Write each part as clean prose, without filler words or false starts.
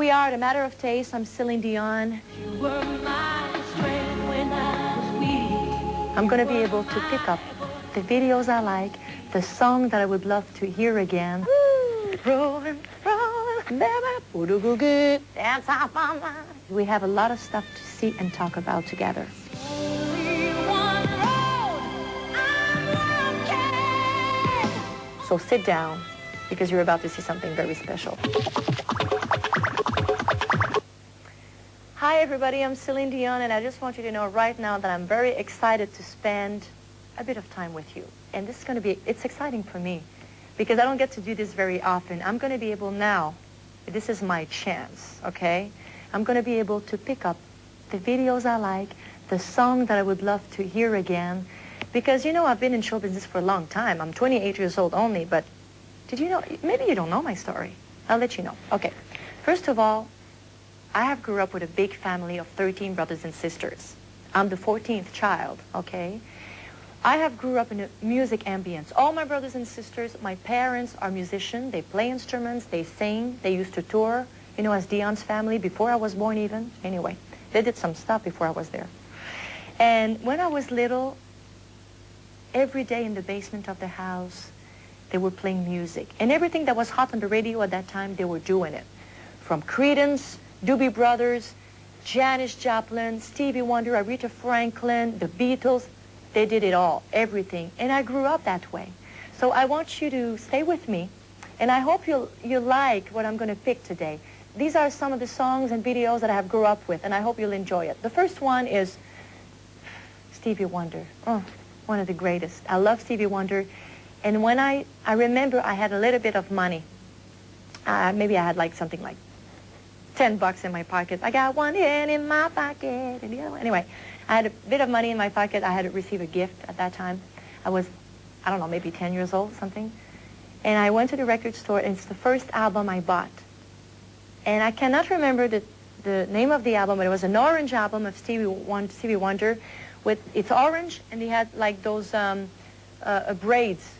we are at A Matter of Taste. I'm Celine Dion. You were my strength when I was weak. I'm going to be able to pick up the videos I like, the song that I would love to hear again. Rolling, rolling, never, dance off my mind. We have a lot of stuff to see and talk about together. So sit down, because you're about to see something very special. Hi everybody, I'm Celine Dion, and I just want you to know right now that I'm very excited to spend a bit of time with you. And this is going to be, it's exciting for me, because I don't get to do this very often. I'm going to be able now, this is my chance, okay? I'm going to be able to pick up the videos I like, the song that I would love to hear again, because, you know, I've been in show business for a long time. I'm 28 years old only, but did you know, maybe you don't know my story. I'll let you know. Okay, first of all, I have grew up with a big family of 13 brothers and sisters. I'm the 14th child, okay? I have grew up in a music ambience. All my brothers and sisters, my parents are musicians. They play instruments, they sing, they used to tour, you know, as Dion's family before I was born even. Anyway, they did some stuff before I was there. And when I was little, every day in the basement of the house, they were playing music. And everything that was hot on the radio at that time, they were doing it. From Creedence, Doobie Brothers, Janis Joplin, Stevie Wonder, Aretha Franklin, the Beatles. They did it all, everything. And I grew up that way. So I want you to stay with me, and I hope you like what I'm going to pick today. These are some of the songs and videos that I have grew up with, and I hope you'll enjoy it. The first one is Stevie Wonder. Oh, one of the greatest. I love Stevie Wonder. And when I remember I had a little bit of money. Maybe I had like something like $10 in my pocket. I got one hand in my pocket. And the other one. Anyway, I had a bit of money in my pocket. I had received a gift at that time. I was, I don't know, maybe 10 years old, something. And I went to the record store, and it's the first album I bought. And I cannot remember the name of the album, but it was an orange album of Stevie Wonder. It's orange, and he had like those braids.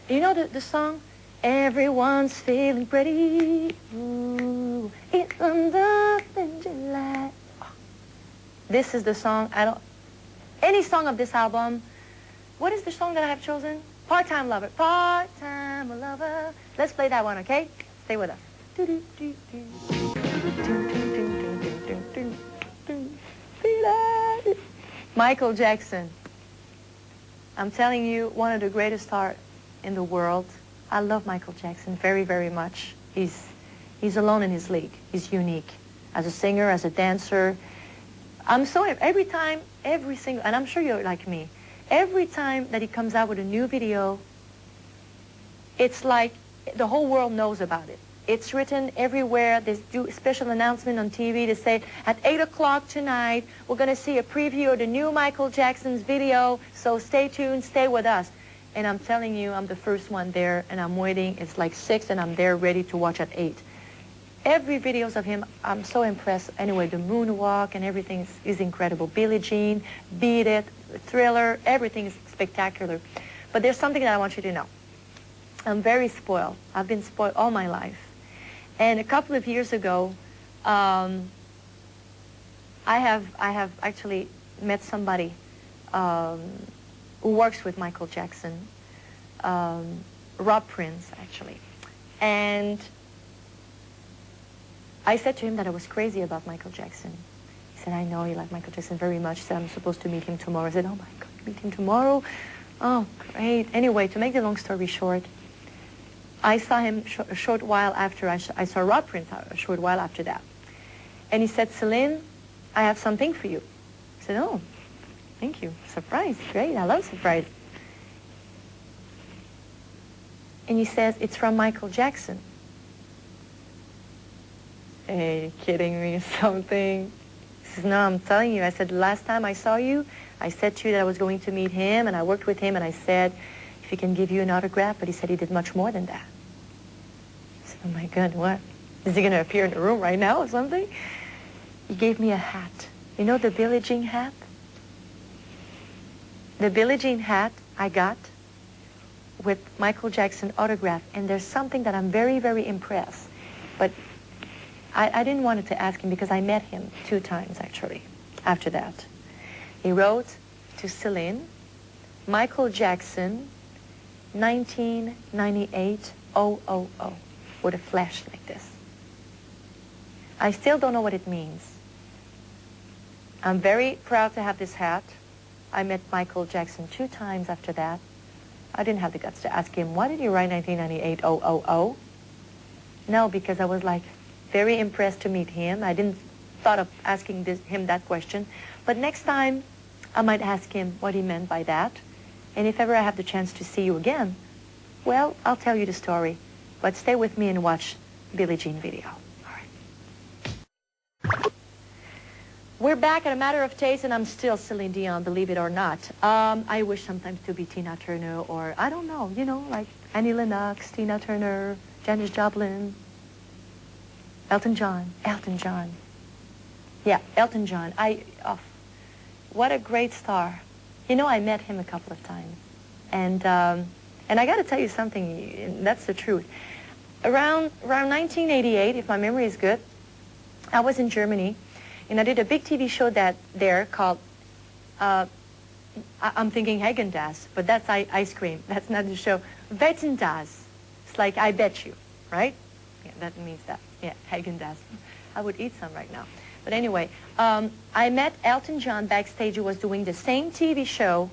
You know the song? Everyone's feeling pretty. Ooh, it's in July. This is the song. Any song of this album. What is the song that I have chosen? Part-Time Lover. Part-Time Lover. Let's play that one, okay? Stay with us. Michael Jackson. I'm telling you, one of the greatest stars in the world. I love Michael Jackson very, very much. He's alone in his league. He's unique. As a singer, as a dancer. I'm so, every single, and I'm sure you're like me, every time that he comes out with a new video, it's like the whole world knows about it. It's written everywhere. They do a special announcement on TV to say, at 8 o'clock tonight, we're going to see a preview of the new Michael Jackson's video, so stay tuned, stay with us. And I'm telling you, I'm the first one there, and I'm waiting. It's like 6, and I'm there ready to watch at 8. Every videos of him, I'm so impressed. Anyway, the moonwalk and everything is incredible. Billie Jean, Beat It, Thriller, everything is spectacular. But there's something that I want you to know. I'm very spoiled. I've been spoiled all my life. And a couple of years ago, I have actually met somebody who works with Michael Jackson, Rob Prince, actually. And I said to him that I was crazy about Michael Jackson. He said, I know you like Michael Jackson very much. He said, I'm supposed to meet him tomorrow. I said, oh my God, meet him tomorrow? Oh, great. Anyway, to make the long story short, I saw him a short while after. I saw Rob Prince a short while after that. And he said, Celine, I have something for you. I said, oh, thank you. Surprise. Great. I love surprise. And he says, it's from Michael Jackson. Hey, you kidding me or something? He says, no, I'm telling you. I said, last time I saw you, I said to you that I was going to meet him, and I worked with him, and I said, if he can give you an autograph, but he said he did much more than that. I said, oh my God, what? Is he going to appear in the room right now or something? He gave me a hat. You know the Billie Jean hat? The Billie Jean hat I got with Michael Jackson autograph, and there's something that I'm very, very impressed. But I didn't want to ask him because I met him 2 times, actually, after that. He wrote to Celine, Michael Jackson, 1998 000, with a flash like this. I still don't know what it means. I'm very proud to have this hat. I met Michael Jackson 2 times after that. I didn't have the guts to ask him, why did you write 1998 000? No, because I was like very impressed to meet him. I didn't thought of asking him that question. But next time, I might ask him what he meant by that. And if ever I have the chance to see you again, well, I'll tell you the story. But stay with me and watch Billie Jean video. All right. We're back at A Matter of Taste, and I'm still Celine Dion, believe it or not. I wish sometimes to be Tina Turner, or I don't know, you know, like Annie Lennox, Tina Turner, Janis Joplin, Elton John. Yeah, Elton John. What a great star. You know, I met him a couple of times. And I got to tell you something, and that's the truth. Around 1988, if my memory is good, I was in Germany, and I did a big TV show there called, I'm thinking Häagen-Dazs, but that's ice cream. That's not the show. Wetten das. It's like, I bet you, right? Yeah, that means that. Yeah, Häagen-Dazs. I would eat some right now. But anyway, I met Elton John backstage, who was doing the same TV show,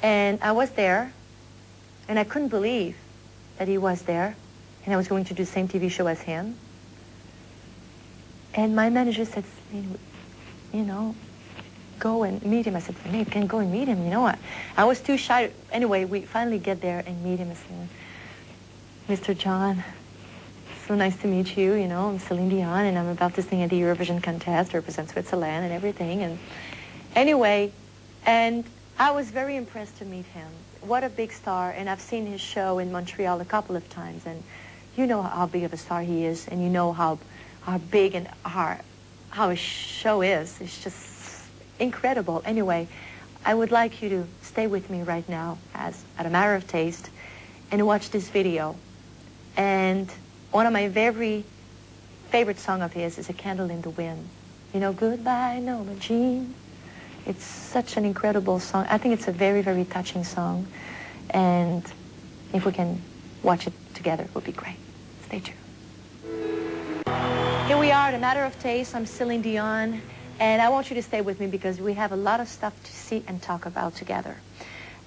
and I was there, and I couldn't believe that he was there, and I was going to do the same TV show as him. And my manager said, you know, go and meet him. I said, you can go and meet him, you know what? I was too shy. Anyway, we finally get there and meet him. I said, Mr. John, so nice to meet you. You know, I'm Celine Dion, and I'm about to sing at the Eurovision contest, represent Switzerland and everything. And anyway, and I was very impressed to meet him. What a big star, and I've seen his show in Montreal a couple of times, and you know how big of a star he is, and you know how big and how his show is. It's just incredible. Anyway, I would like you to stay with me right now, as at A Matter of Taste, and watch this video. And one of my very favorite song of his is A Candle in the Wind. You know, Goodbye, Norma Jean. It's such an incredible song. I think it's a very, very touching song. And if we can watch it together, it would be great. Stay tuned. Here we are at A Matter of Taste. I'm Celine Dion. And I want you to stay with me because we have a lot of stuff to see and talk about together.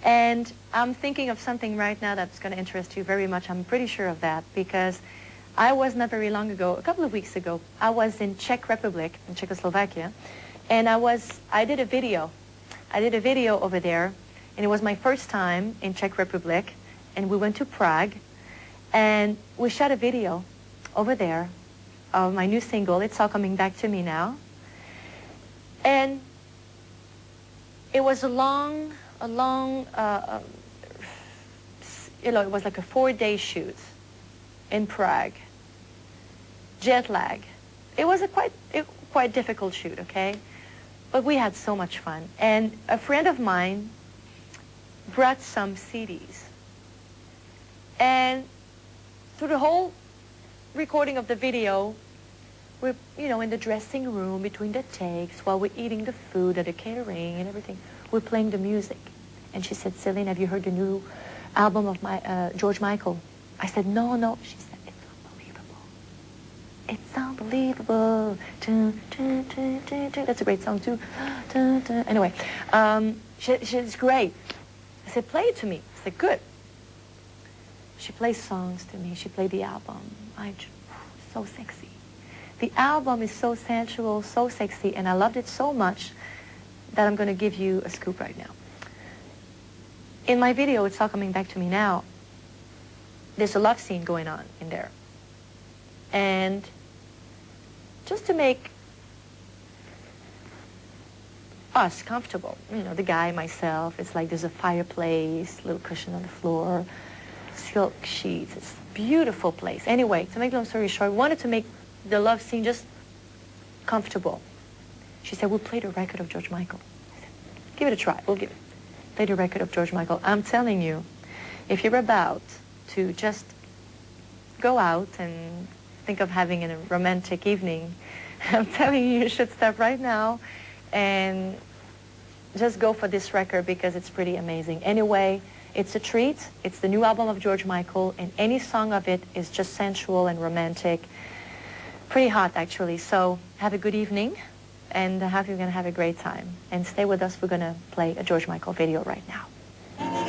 And I'm thinking of something right now that's going to interest you very much. I'm pretty sure of that because I was not very long ago, a couple of weeks ago, I was in Czech Republic, in Czechoslovakia, and I did a video. I did a video over there, and it was my first time in Czech Republic, and we went to Prague, and we shot a video over there of my new single, It's All Coming Back to Me Now. And it was a long, you know, it was like a 4-day shoot in Prague. Jet lag. It was a quite difficult shoot, okay? But we had so much fun. And a friend of mine brought some CDs. And through the whole recording of the video, we're, you know, in the dressing room between the takes while we're eating the food and the catering and everything, we're playing the music. And she said, Celine, have you heard the new album of George Michael? I said, no. She said, it's unbelievable. Dun, dun, dun, dun, dun. That's a great song too. Dun, dun. Anyway, she's great. I said, play it to me. I said, good. She plays songs to me. She played the album. So sexy. The album is so sensual, so sexy, and I loved it so much that I'm going to give you a scoop right now. In my video, It's All Coming Back to Me Now, there's a love scene going on in there. And just to make us comfortable, you know, the guy, myself, it's like there's a fireplace, little cushion on the floor, silk sheets. It's a beautiful place. Anyway, to make a long story short, we wanted to make the love scene just comfortable. She said, we'll play the record of George Michael. I said, give it a try. We'll play the record of George Michael. I'm telling you, if you're about to just go out and think of having a romantic evening, I'm telling you, you should stop right now and just go for this record because it's pretty amazing. Anyway, it's a treat. It's the new album of George Michael, and any song of it is just sensual and romantic. Pretty hot, actually. So have a good evening, and I hope you're going to have a great time. And stay with us. We're going to play a George Michael video right now.